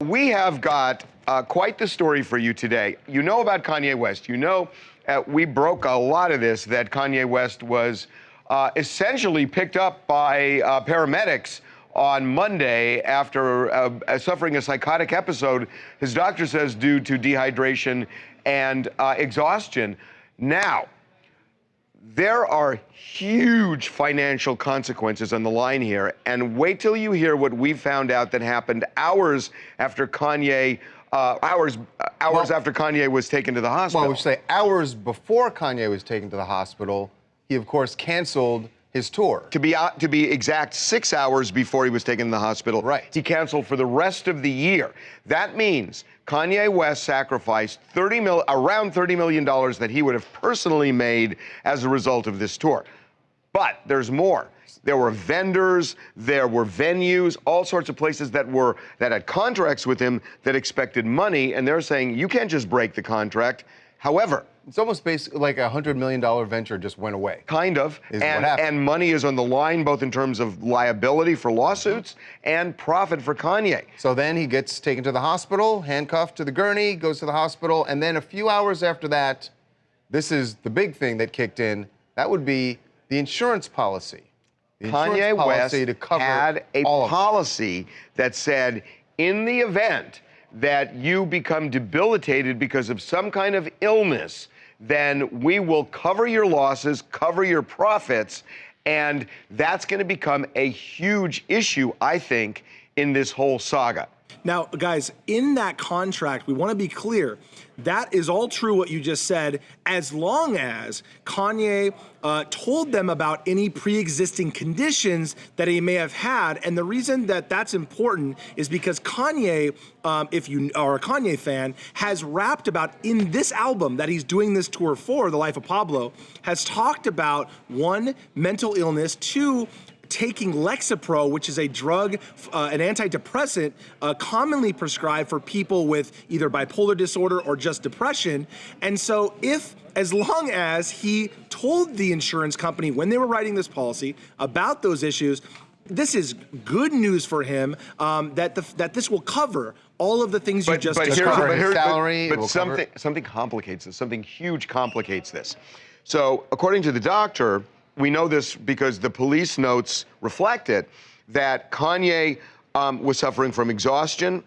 We have got quite the story for you today. You know about Kanye West. You know, we broke a lot of this, that Kanye West was essentially picked up by paramedics on Monday after suffering a psychotic episode, his doctor says due to dehydration and exhaustion. Now, there are huge financial consequences on the line here, and wait till you hear what we found out that happened hours after Kanye, after Kanye was taken to the hospital. Well, we should say hours before Kanye was taken to the hospital, he of course canceled his tour. To be exact, 6 hours before he was taken to the hospital, right, he canceled for the rest of the year. That means Kanye West sacrificed around $30 million that he would have personally made as a result of this tour. But there's more. There were vendors, there were venues, all sorts of places that had contracts with him that expected money, and they're saying, you can't just break the contract. However, it's almost basically like a $100 million venture just went away. Kind of. And money is on the line, both in terms of liability for lawsuits and profit for Kanye. So then he gets taken to the hospital, handcuffed to the gurney, goes to the hospital, and then a few hours after that, this is the big thing that kicked in, that would be the insurance policy. Kanye West had a policy that said, in the event that you become debilitated because of some kind of illness, then we will cover your losses, cover your profits, and that's going to become a huge issue, I think, in this whole saga. Now, guys, in that contract, we want to be clear, that is all true what you just said, as long as Kanye told them about any pre-existing conditions that he may have had. And the reason that that's important is because Kanye, if you are a Kanye fan, has rapped about in this album that he's doing this tour for, The Life of Pablo, has talked about, 1, mental illness, 2, taking Lexapro, which is a drug, an antidepressant, commonly prescribed for people with either bipolar disorder or just depression. And so as long as he told the insurance company when they were writing this policy about those issues, this is good news for him, that this will cover all of the things you just described. But something complicates this. Something huge complicates this. So according to the doctor, we know this because the police notes reflect it, that Kanye was suffering from exhaustion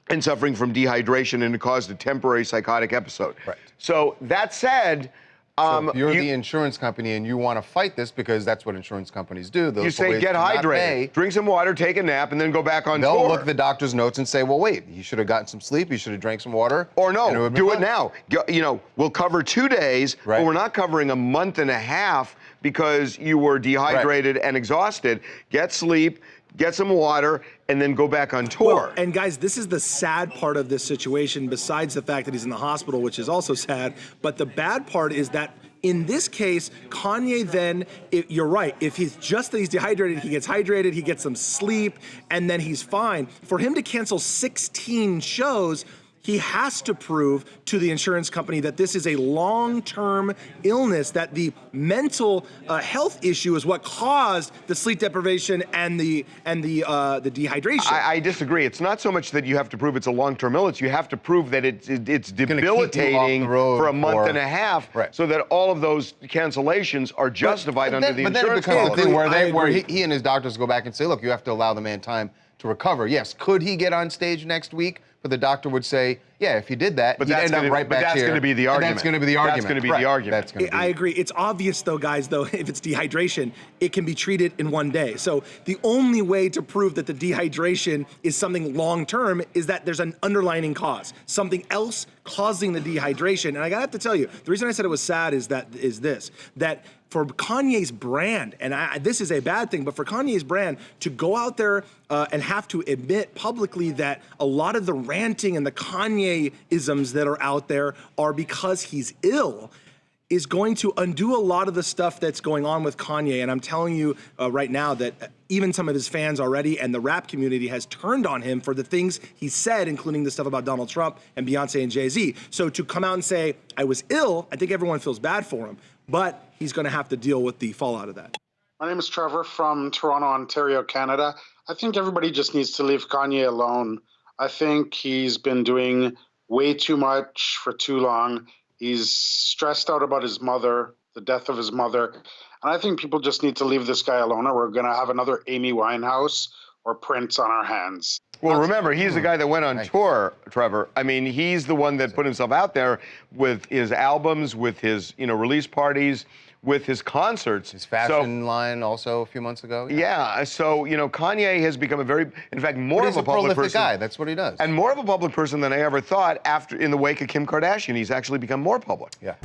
and suffering from dehydration, and it caused a temporary psychotic episode. Right. So that said, so if you're the insurance company and you want to fight this, because that's what insurance companies do. You say get hydrated, drink some water, take a nap, and then go back on tour. They'll look at the doctor's notes and say, well, wait, you should have gotten some sleep, you should have drank some water. Or no, do it now. You know, we'll cover 2 days, but we're not covering a month and a half because you were dehydrated and exhausted. Get sleep, get some water, and then go back on tour. Well, and guys, this is the sad part of this situation, besides the fact that he's in the hospital, which is also sad. But the bad part is that in this case, Kanye then, you're right, if he's just that he's dehydrated, he gets hydrated, he gets some sleep, and then he's fine. For him to cancel 16 shows, he has to prove to the insurance company that this is a long-term illness, that the mental health issue is what caused the sleep deprivation and the dehydration. I disagree. It's not so much that you have to prove it's a long-term illness. You have to prove that it's debilitating for a month and a half, so that all of those cancellations are justified under the insurance policy. But then it becomes a thing where he and his doctors go back and say, look, you have to allow the man time to recover. Yes, could he get on stage next week? But the doctor would say, yeah, if you did that, you'd end up right back here. That's going to be the argument. That's going to be the argument. That's going to be the argument. I agree. It's obvious, though, guys, though, if it's dehydration, it can be treated in 1 day. So the only way to prove that the dehydration is something long-term is that there's an underlying cause, something else causing the dehydration. And I have to tell you, the reason I said it was sad is that for Kanye's brand, and this is a bad thing, but for Kanye's brand to go out there and have to admit publicly that a lot of the ranting and the Kanye-isms that are out there are because he's ill, is going to undo a lot of the stuff that's going on with Kanye. And I'm telling you right now that even some of his fans already and the rap community has turned on him for the things he said, including the stuff about Donald Trump and Beyonce and Jay-Z. So to come out and say, I was ill, I think everyone feels bad for him, but he's gonna have to deal with the fallout of that. My name is Trevor from Toronto, Ontario, Canada. I think everybody just needs to leave Kanye alone. I think he's been doing way too much for too long. He's stressed out about his mother, the death of his mother. And I think people just need to leave this guy alone, or we're going to have another Amy Winehouse or Prince on our hands. Well, remember, he's the guy that went on tour, Trevor. I mean, he's the one that put himself out there with his albums, with his, release parties, with his concerts. His fashion line also a few months ago. Yeah, so, Kanye has become in fact, more of a public prolific person. guy. That's what he does. And more of a public person than I ever thought in the wake of Kim Kardashian. He's actually become more public. Yeah.